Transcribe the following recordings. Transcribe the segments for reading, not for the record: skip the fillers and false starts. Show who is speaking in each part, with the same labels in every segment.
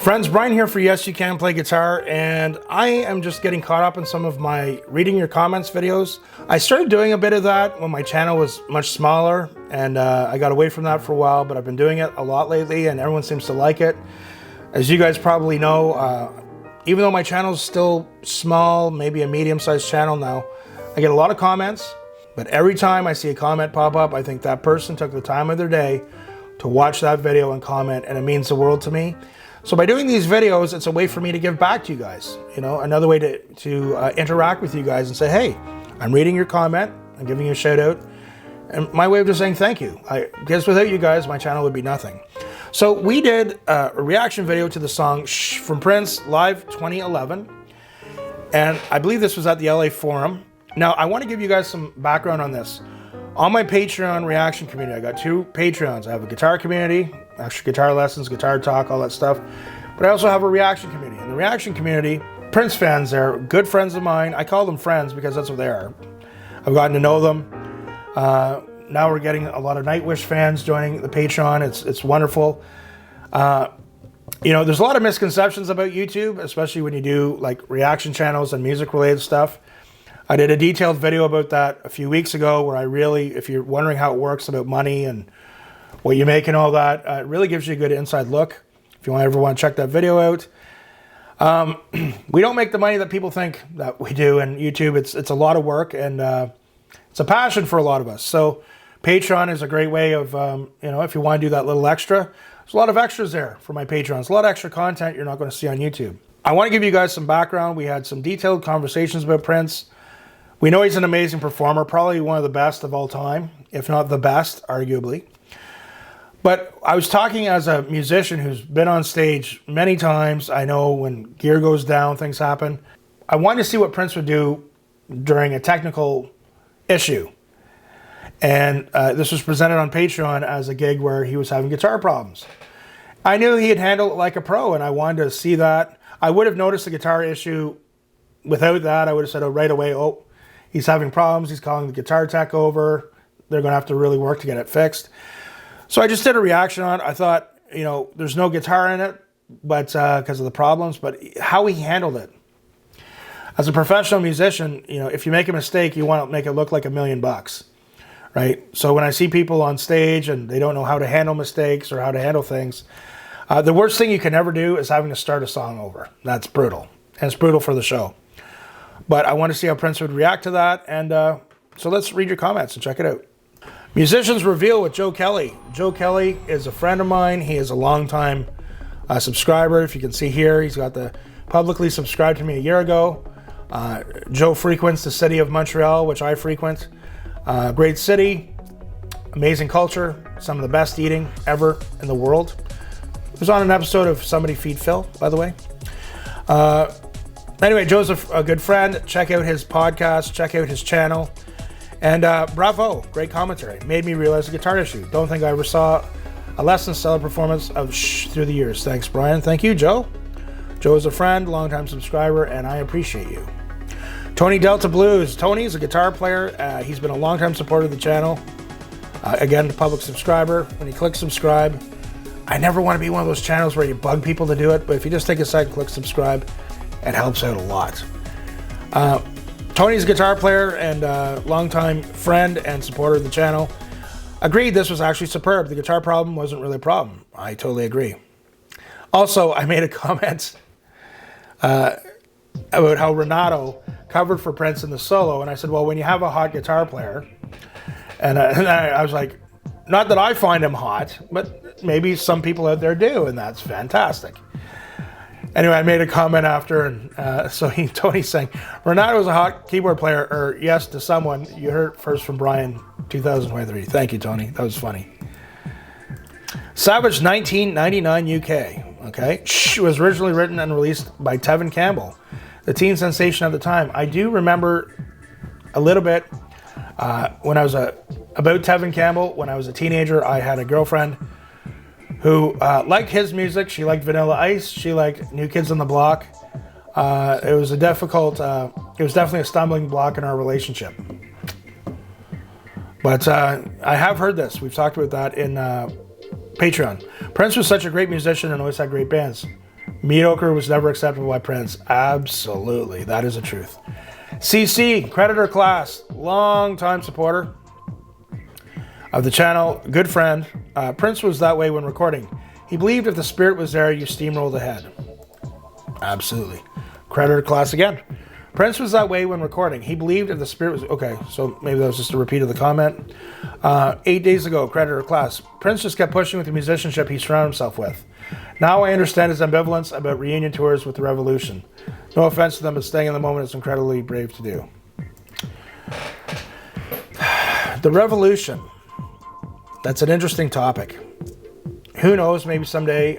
Speaker 1: Friends, Brian here for Yes You Can Play Guitar, and I am just getting caught up in some of my reading your comments videos. I started doing a bit of that when my channel was much smaller, and I got away from that for a while, but I've been doing it a lot lately, and everyone seems to like it. As you guys probably know, even though my channel is still small, maybe a medium-sized channel now, I get a lot of comments, but every time I see a comment pop up, I think that person took the time of their day to watch that video and comment, and it means the world to me. So by doing these videos, it's a way for me to give back to you guys. You know, another way to interact with you guys and say, hey, I'm reading your comment, I'm giving you a shout out, and my way of just saying thank you. Because without you guys, my channel would be nothing. So we did a reaction video to the song Shh from Prince, live 2011. And I believe this was at the LA Forum. Now, I want to give you guys some background on this. On my Patreon reaction community, I got two Patreons. I have a guitar community, extra guitar lessons, guitar talk, all that stuff. But I also have a reaction community. In the reaction community, Prince fans, they're good friends of mine. I call them friends because that's what they are. I've gotten to know them. Now we're getting a lot of Nightwish fans joining the Patreon. It's wonderful. You know, there's a lot of misconceptions about YouTube, especially when you do like reaction channels and music related stuff. I did a detailed video about that a few weeks ago where I really, if you're wondering how it works about money and what you make and all that, it really gives you a good inside look. If you ever want to check that video out. We don't make the money that people think that we do in YouTube. It's a lot of work, and it's a passion for a lot of us. So Patreon is a great way of, you know, if you want to do that little extra, there's a lot of extras there for my Patrons. A lot of extra content you're not going to see on YouTube. I want to give you guys some background. We had some detailed conversations about Prince. We know he's an amazing performer, probably one of the best of all time, if not the best, arguably. But I was talking as a musician who's been on stage many times. I know when gear goes down, things happen. I wanted to see what Prince would do during a technical issue. And this was presented on Patreon as a gig where he was having guitar problems. I knew he'd handle it like a pro, and I wanted to see that. I would have noticed the guitar issue without that. I would have said, oh, right away, oh, he's having problems. He's calling the guitar tech over. They're going to have to really work to get it fixed. So I just did a reaction on it. I thought, you know, there's no guitar in it, but because of the problems, but how he handled it. As a professional musician, you know, if you make a mistake, you want to make it look like $1 million, right? So when I see people on stage and they don't know how to handle mistakes or how to handle things, the worst thing you can ever do is having to start a song over. That's brutal, and it's brutal for the show. But I want to see how Prince would react to that, and so let's read your comments and check it out. Musicians Reveal with Joe Kelly. Joe Kelly is a friend of mine. He is a longtime subscriber. If you can see here, he's got the publicly subscribed to me a year ago. Joe frequents the city of Montreal, which I frequent. Great city, amazing culture, some of the best eating ever in the world. It was on an episode of Somebody Feed Phil, by the way. Anyway, Joe's a good friend. Check out his podcast, check out his channel. And bravo, great commentary. Made me realize the guitar issue. Don't think I ever saw a less than stellar performance of Shh through the years. Thanks, Brian. Thank you, Joe. Joe is a friend, longtime subscriber, and I appreciate you. Tony Delta Blues. Tony is a guitar player. He's been a longtime supporter of the channel. Again, a public subscriber. When you click subscribe, I never want to be one of those channels where you bug people to do it, but if you just take a second, click subscribe, it helps out a lot. Tony's a guitar player and longtime friend and supporter of the channel. Agreed, this was actually superb. The guitar problem wasn't really a problem. I totally agree. Also, I made a comment about how Renato covered for Prince in the solo, and I said, well, when you have a hot guitar player, and I was like, not that I find him hot, but maybe some people out there do, and that's fantastic. Anyway, I made a comment after, and Tony's saying, Renato is a hot keyboard player, or yes to someone. You heard it first from Brian, 2023. Thank you, Tony. That was funny. Savage 1999 UK. Okay. Shh was originally written and released by Tevin Campbell, the teen sensation at the time. I do remember a little bit when I was about Tevin Campbell. When I was a teenager, I had a girlfriend who liked his music. She liked Vanilla Ice. She liked New Kids on the Block. It was definitely a stumbling block in our relationship. But I have heard this. We've talked about that in Patreon. Prince was such a great musician and always had great bands. Mediocre was never acceptable by Prince. Absolutely. That is the truth. CC, Creditor Class, long-time supporter of the channel, good friend. Prince was that way when recording. He believed if the spirit was there, you steamrolled ahead. Absolutely. Creditor Class again. Prince was that way when recording. He believed if the spirit was... Okay, so maybe that was just a repeat of the comment. 8 days ago, Creditor Class. Prince just kept pushing with the musicianship he surrounded himself with. Now I understand his ambivalence about reunion tours with the Revolution. No offense to them, but staying in the moment is incredibly brave to do. The Revolution. That's an interesting topic. Who knows, maybe someday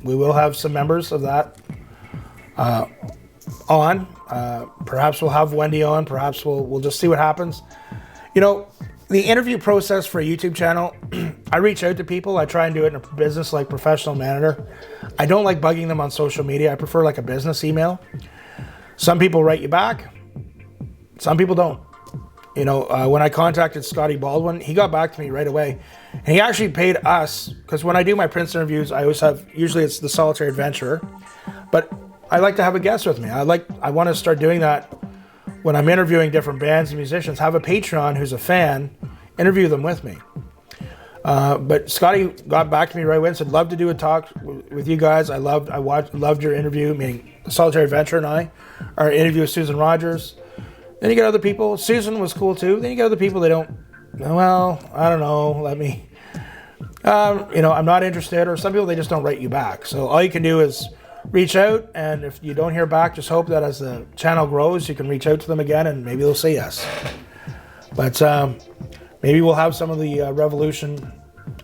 Speaker 1: we will have some members of that on. Perhaps we'll have Wendy on. Perhaps we'll just see what happens. You know, the interview process for a YouTube channel, I reach out to people. I try and do it in a business-like professional manner. I don't like bugging them on social media. I prefer like a business email. Some people write you back. Some people don't. You know, when I contacted Scotty Baldwin, he got back to me right away. And he actually paid us, because when I do my Prince interviews, I always have, usually it's the Solitary Adventurer. But I like to have a guest with me. I want to start doing that when I'm interviewing different bands and musicians. Have a Patreon who's a fan, interview them with me. But Scotty got back to me right away and said, love to do a talk with you guys. I loved your interview, meaning Solitary Adventurer and I, our interview with Susan Rogers. Then you get other people. Susan was cool too. Then you get other people they don't, well, I don't know, let me, you know, I'm not interested. Or some people, they just don't write you back. So all you can do is reach out, and if you don't hear back, just hope that as the channel grows, you can reach out to them again, and maybe they'll say yes. But maybe we'll have some of the Revolution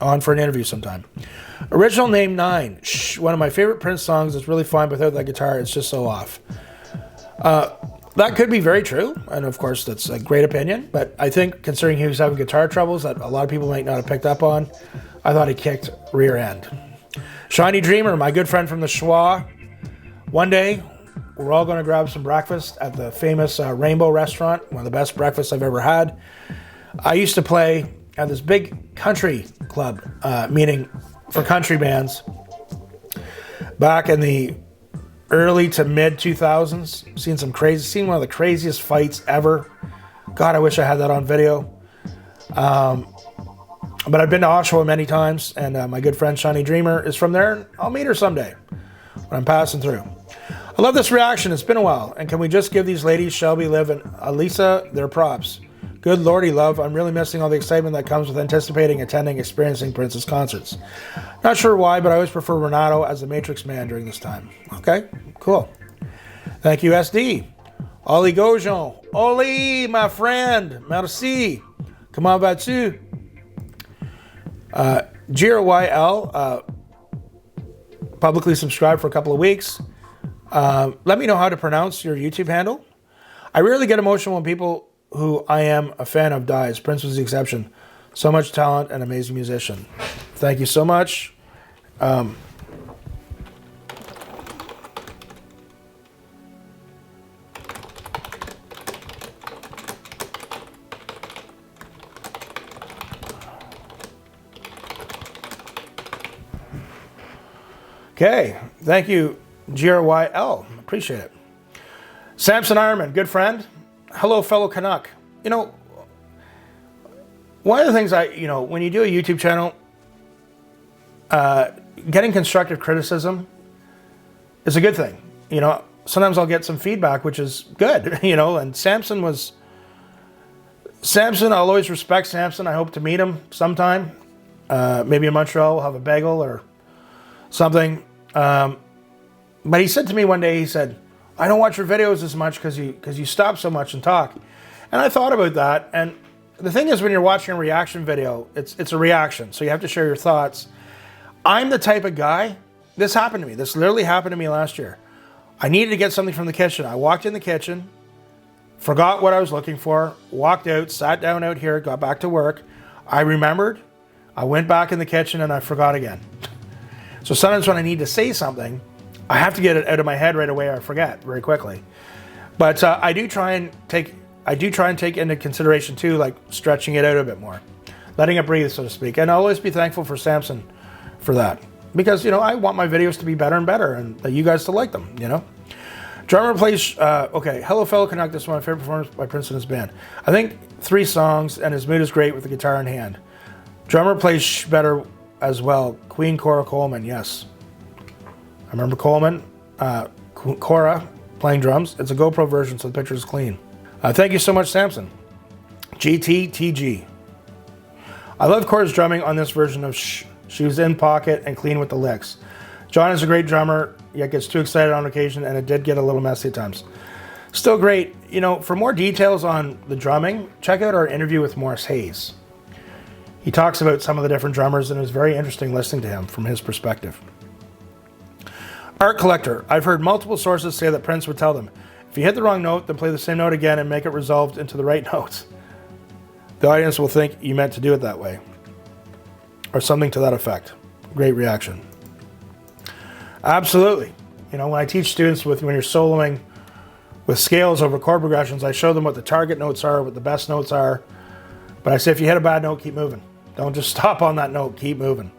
Speaker 1: on for an interview sometime. Original name 9. Shh, one of my favorite Prince songs. It's really fun without that guitar. It's just so off. That could be very true, and of course that's a great opinion, but I think considering he was having guitar troubles that a lot of people might not have picked up on, I thought he kicked rear end. Shiny Dreamer, my good friend from the Schwa. One day, we're all going to grab some breakfast at the famous Rainbow Restaurant, one of the best breakfasts I've ever had. I used to play at this big country club, meaning for country bands, back in the early to mid 2000s. Seen one of the craziest fights ever. God, I wish I had that on video. But I've been to Oshawa many times, and my good friend Shiny Dreamer is from there, and I'll meet her someday when I'm passing through. I love this reaction. It's been a while, and can we just give these ladies, Shelby, Liv, and Elisa, their props? Good lordy, love. I'm really missing all the excitement that comes with anticipating, attending, experiencing Prince's concerts. Not sure why, but I always prefer Renato as the Matrix Man during this time. Okay, cool. Thank you, SD. Oli Gojon. Oli, my friend. Merci. Comment vas-tu? GRYL, publicly subscribed for a couple of weeks. Let me know how to pronounce your YouTube handle. I rarely get emotional when people who I am a fan of dies. Prince was the exception. So much talent and amazing musician. Thank you so much. Okay, thank you, GRYL. Appreciate it. Samson Ironman, good friend. Hello, fellow Canuck. You know, one of the things when you do a YouTube channel, getting constructive criticism is a good thing. You know, sometimes I'll get some feedback, which is good, you know, and Samson, I'll always respect Samson. I hope to meet him sometime. Maybe in Montreal, we'll have a bagel or something. But he said to me one day, he said, I don't watch your videos as much because you stop so much and talk. And I thought about that. And the thing is, when you're watching a reaction video, it's a reaction. So you have to share your thoughts. I'm the type of guy, this happened to me. This literally happened to me last year. I needed to get something from the kitchen. I walked in the kitchen, forgot what I was looking for, walked out, sat down out here, got back to work. I remembered, I went back in the kitchen and I forgot again. So sometimes when I need to say something, I have to get it out of my head right away or I forget very quickly. But I do try and take into consideration too, like stretching it out a bit more, letting it breathe, so to speak. And I'll always be thankful for Samson for that. because, you know, I want my videos to be better and better and you guys to like them, you know. Drummer plays, okay, Hello Fellow Canuck, this is my favorite performance by Prince and his band. I think 3 songs and his mood is great with the guitar in hand. Drummer plays Shhh better as well. Queen Cora Coleman, yes. I remember Coleman, Cora playing drums. It's a GoPro version, so the picture is clean. Thank you so much, Samson. GTTG. I love Cora's drumming on this version of Shhh. She was in pocket and clean with the licks. John is a great drummer, yet gets too excited on occasion, and it did get a little messy at times. Still great. You know, for more details on the drumming, check out our interview with Morris Hayes. He talks about some of the different drummers, and it was very interesting listening to him from his perspective. Art Collector. I've heard multiple sources say that Prince would tell them, if you hit the wrong note, then play the same note again and make it resolved into the right notes. The audience will think you meant to do it that way. Or something to that effect. Great reaction. Absolutely. You know, when I teach students when you're soloing with scales over chord progressions, I show them what the target notes are, what the best notes are. But I say, if you hit a bad note, keep moving. Don't just stop on that note, keep moving.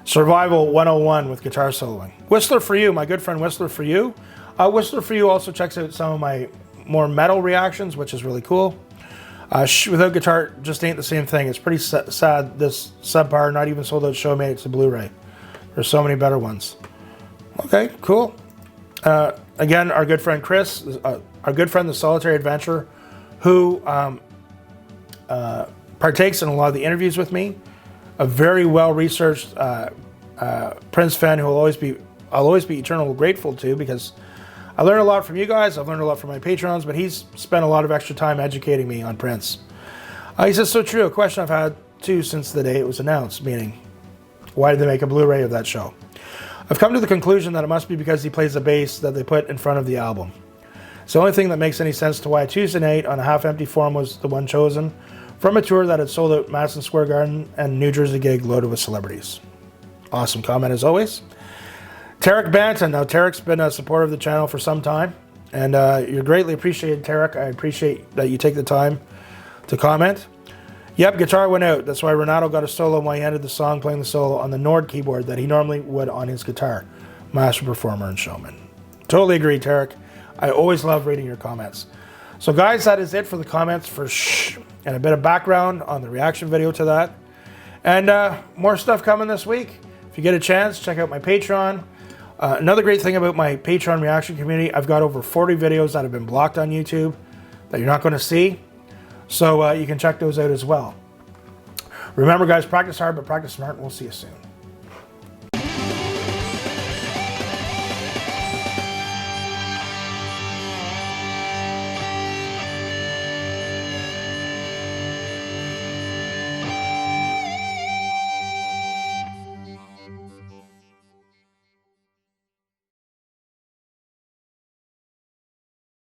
Speaker 1: Survival 101 with guitar soloing. Whistler for You, my good friend Whistler for You. Whistler for You also checks out some of my more metal reactions, which is really cool. Without guitar just ain't the same thing. It's pretty sad this subpar, not even sold out show made it to Blu-ray. There's so many better ones. Okay, cool. Again, our good friend Chris, our good friend The Solitary Adventure, who partakes in a lot of the interviews with me. A very well-researched Prince fan who I'll always be eternally grateful to, because I learned a lot from you guys. I've learned a lot from my patrons, but he's spent a lot of extra time educating me on Prince. He says, so true. A question I've had too since the day it was announced, meaning, why did they make a Blu-ray of that show? I've come to the conclusion that it must be because he plays the bass that they put in front of the album. It's the only thing that makes any sense to why Tuesday Night on a half-empty forum was the one chosen from a tour that had sold out Madison Square Garden and New Jersey gig loaded with celebrities. Awesome comment as always. Tarek Banton. Now, Tarek's been a supporter of the channel for some time, and you're greatly appreciated, Tarek. I appreciate that you take the time to comment. Yep, guitar went out. That's why Renato got a solo while he ended the song playing the solo on the Nord keyboard that he normally would on his guitar. Master performer and showman. Totally agree, Tarek. I always love reading your comments. So guys, that is it for the comments for Shhh, and a bit of background on the reaction video to that. And more stuff coming this week. If you get a chance, check out my Patreon. Another great thing about my Patreon reaction community, I've got over 40 videos that have been blocked on YouTube that you're not going to see. So you can check those out as well. Remember guys, practice hard, but practice smart, and we'll see you soon.